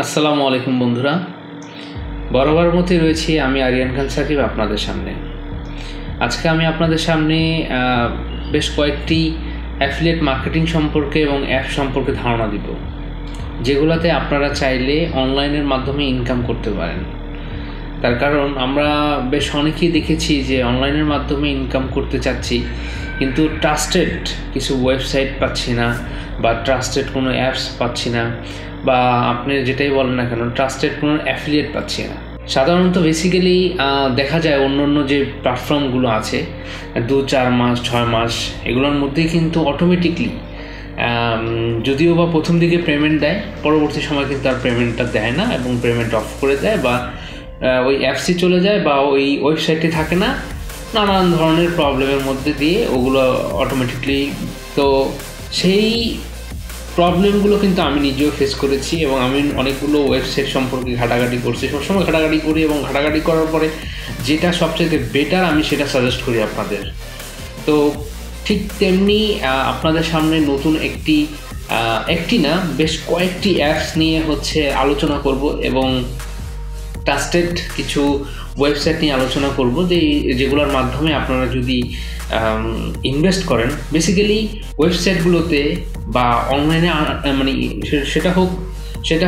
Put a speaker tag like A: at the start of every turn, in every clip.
A: আসসালামু আলাইকুম বন্ধুরা, বরাবর মতোই রয়েছি আমি আরিয়ান খান সাকিব আপনাদের সামনে। আজকে আমি আপনাদের সামনে বেশ কয়েকটি অ্যাফিলিয়েট মার্কেটিং সম্পর্কে এবং অ্যাপ সম্পর্কে ধারণা দিব, যেগুলোতে আপনারা চাইলে অনলাইনের মাধ্যমে ইনকাম করতে পারেন। তার কারণ আমরা বেশ অনেকেই দেখেছি যে অনলাইনের মাধ্যমে ইনকাম করতে চাচ্ছি, কিন্তু ট্রাস্টেড কিছু ওয়েবসাইট পাচ্ছি না, বা ট্রাস্টেড কোনো অ্যাপস পাচ্ছি না, বা আপনি যেটাই বলেন না কেন ট্রাস্টেড কোনো অ্যাফিলিয়েট পাচ্ছি না। সাধারণত বেসিক্যালি দেখা যায় অন্য যে প্ল্যাটফর্মগুলো আছে 2-4 মাস 6 মাস এগুলোর মধ্যেই কিন্তু অটোমেটিকলি, যদিও বা প্রথম দিকে পেমেন্ট দেয়, পরবর্তী সময় কিন্তু আর পেমেন্টটা দেয় না এবং পেমেন্ট অফ করে দেয়, বা ওই অ্যাপসই চলে যায়, বা ওই ওয়েবসাইটে থাকে না, নানান ধরনের প্রবলেমের মধ্যে দিয়ে ওগুলো অটোমেটিকলি। তো সেই প্রবলেমগুলো কিন্তু আমি নিজেও ফেস করেছি, এবং আমি অনেকগুলো ওয়েবসাইট সম্পর্কে ঘাটাঘাটি করছি, সবসময় ঘাটাঘাটি করি, এবং ঘাটাঘাটি করার পরে যেটা সবচেয়ে বেটার আমি সেটা সাজেস্ট করি আপনাদের। তো ঠিক তেমনি আপনাদের সামনে নতুন একটি না বেশ কয়েকটি অ্যাপস নিয়ে আলোচনা করব, এবং ট্রাস্টেড কিছু ওয়েবসাইট নিয়ে আলোচনা করব যেগুলোর মাধ্যমে আপনারা যদি ইনভেস্ট করেন, বেসিক্যালি ওয়েবসাইটগুলোতে বা অনলাইনে, মানে সেটা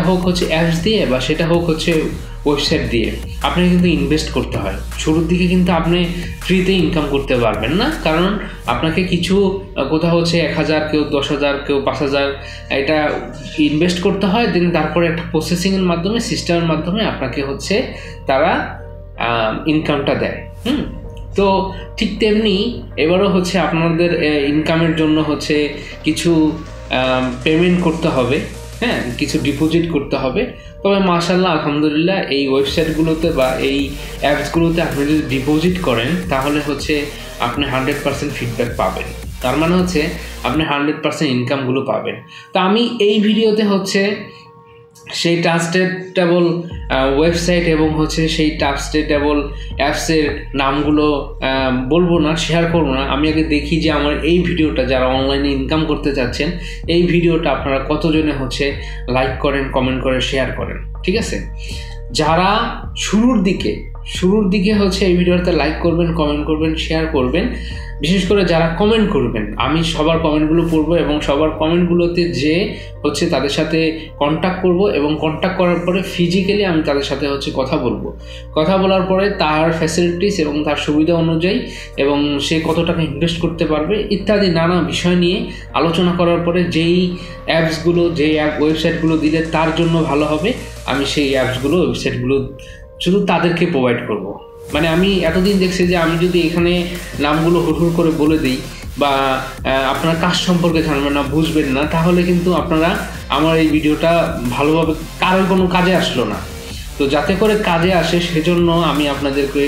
A: হোক অ্যাপস দিয়ে, বা সেটা হোক ওয়েবসাইট দিয়ে, আপনাকে কিন্তু ইনভেস্ট করতে হয়। শুরুর দিকে কিন্তু আপনি ফ্রিতে ইনকাম করতে পারবেন না, কারণ আপনাকে কিছু কোথাও 1,000, কেউ 10,000, কেউ 5,000 এটা ইনভেস্ট করতে হয়। দেন তারপরে একটা প্রসেসিংয়ের মাধ্যমে, সিস্টেমের মাধ্যমে আপনাকে তারা ইনকামটা দেয়। তো ঠিক তেমনি এবারও আপনাদের ইনকামের জন্য কিছু পেমেন্ট করতে হবে, কিছু ডিপোজিট করতে হবে। তবে মাশাআল্লাহ আলহামদুলিল্লাহ এই ওয়েবসাইটগুলোতে বা এই অ্যাপসগুলোতে আপনি যদি ডিপোজিট করেন, তাহলে আপনি 100% ফিডব্যাক পাবেন। তার মানে আপনি 100% ইনকামগুলো পাবেন। তো আমি এই ভিডিওতে সেই ট্রাস্টেডেবল ওয়েবসাইট এবং সেই ট্রাস্টেডেবল অ্যাপসের নামগুলো বলবো না, শেয়ার করবো না। আমি আগে দেখি যে আমার এই ভিডিওটা, যারা অনলাইনে ইনকাম করতে চাচ্ছেন, এই ভিডিওটা আপনারা কতজনে লাইক করেন, কমেন্ট করেন, শেয়ার করেন, ঠিক আছে? যারা শুরুর দিকে এই ভিডিওতে লাইক করবেন, কমেন্ট করবেন, শেয়ার করবেন, বিশেষ করে যারা কমেন্ট করবেন, আমি সবার কমেন্টগুলো পড়বো, এবং সবার কমেন্টগুলোতে যে তাদের সাথে কন্ট্যাক্ট করব, এবং কন্ট্যাক্ট করার পরে ফিজিক্যালি আমি তাদের সাথে কথা বলবো। কথা বলার পরে তার ফ্যাসিলিটিস এবং তার সুবিধা অনুযায়ী, এবং সে কত টাকা ইনভেস্ট করতে পারবে ইত্যাদি নানা বিষয় নিয়ে আলোচনা করার পরে যেই অ্যাপসগুলো, ওয়েবসাইটগুলো দিলে তার জন্য ভালো হবে, আমি সেই অ্যাপসগুলো, ওয়েবসাইটগুলো শুধু তাদেরকে প্রোভাইড করব। মানে আমি এতদিন দেখছি যে আমি যদি এখানে নামগুলো হুড় করে বলে দিই, বা আপনার কাজ সম্পর্কে জানবেন না, বুঝবেন না, তাহলে কিন্তু আপনারা আমার এই ভিডিওটা ভালোভাবে কারোর কোনো কাজে আসলো না। তো যাতে করে কাজে আসে, সেজন্য আমি আপনাদেরকে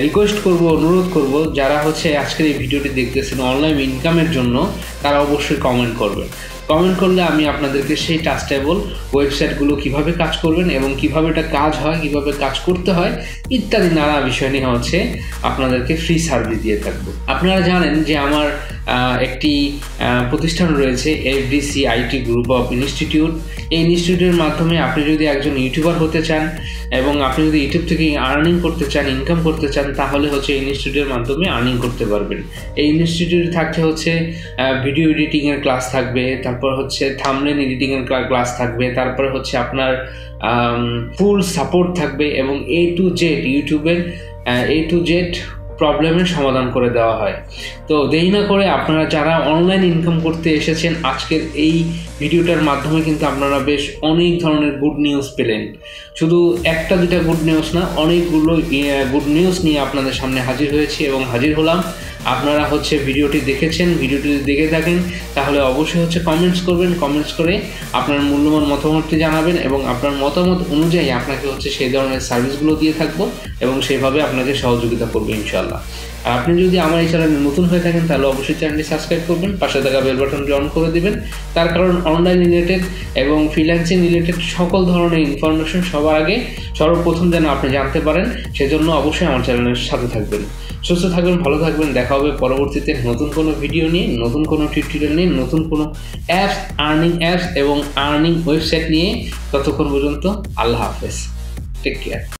A: রিকোয়েস্ট করব, অনুরোধ করব, যারা আজকের এই ভিডিওটি দেখতেছেন অনলাইন ইনকামের জন্য, তারা অবশ্যই কমেন্ট করবেন। কমেন্ট করলে আমি আপনাদেরকে সেই ট্রাস্টেবল ওয়েবসাইটগুলো কীভাবে কাজ করবেন, এবং কীভাবে এটা কাজ হয়, কীভাবে কাজ করতে হয় ইত্যাদি নানা বিষয় নিয়ে আপনাদেরকে ফ্রি সার্ভিস দিয়ে থাকবো। আপনারা জানেন যে আমার একটি প্রতিষ্ঠান রয়েছে, FDC IT group of institute. এই ইনস্টিটিউটের মাধ্যমে আপনি যদি একজন ইউটিউবার হতে চান, এবং আপনি যদি ইউটিউব থেকে আর্নিং করতে চান, ইনকাম করতে চান, তাহলে এই ইনস্টিটিউটের মাধ্যমে আর্নিং করতে পারবেন। এই ইনস্টিটিউটে থাকছে ভিডিও এডিটিংয়ের ক্লাস থাকবে, তারপর থাম্বনেল এডিটিংয়ের ক্লাস থাকবে, তারপরে আপনার ফুল সাপোর্ট থাকবে, এবং A to Z ইউটিউবের A to Z প্রবলেমের সমাধান করে দেওয়া হয়। তো দেরি না করে আপনারা যারা অনলাইন ইনকাম করতে এসেছেন, আজকের এই ভিডিওটার মাধ্যমে কিন্তু আপনারা বেশ অনেক ধরনের গুড নিউজ পেলেন। শুধু একটা দুটা গুড নিউজ না, অনেকগুলো গুড নিউজ নিয়ে আপনাদের সামনে হাজির হয়েছি এবং হাজির হলাম। আপনারা ভিডিওটি দেখেছেন, ভিডিওটি যদি দেখে থাকেন তাহলে অবশ্যই কমেন্টস করবেন, কমেন্টস করে আপনার মূল্যবান মতামতটি জানাবেন, এবং আপনার মতামত অনুযায়ী আপনাকে সেই ধরনের সার্ভিসগুলো দিয়ে থাকবো, এবং সেইভাবে আপনাকে সহযোগিতা করবো ইনশাআল্লাহ। আর আপনি যদি আমার এই চ্যানেলে নতুন হয়ে থাকেন তাহলে অবশ্যই চ্যানেলটি সাবস্ক্রাইব করবেন, পাশে থাকা বেল বাটনটি অন করে দিবেন। তার কারণ অনলাইন রিলেটেড এবং ফ্রিল্যান্সিং রিলেটেড সকল ধরনের ইনফরমেশন সবার আগে সর্বপ্রথম যেন আপনি জানতে পারেন, সেজন্য অবশ্যই আমার চ্যানেলের সাথে থাকবেন। সুস্থ থাকবেন, ভালো থাকবেন। দেখা হবে পরবর্তীতে নতুন কোনো ভিডিও নিয়ে, নতুন কোনো টিউটোরিয়াল নিয়ে, নতুন কোনো অ্যাপস, আর্নিং অ্যাপস এবং আর্নিং ওয়েবসাইট নিয়ে। ততক্ষণ পর্যন্ত আল্লাহ হাফেজ, টেক কেয়ার।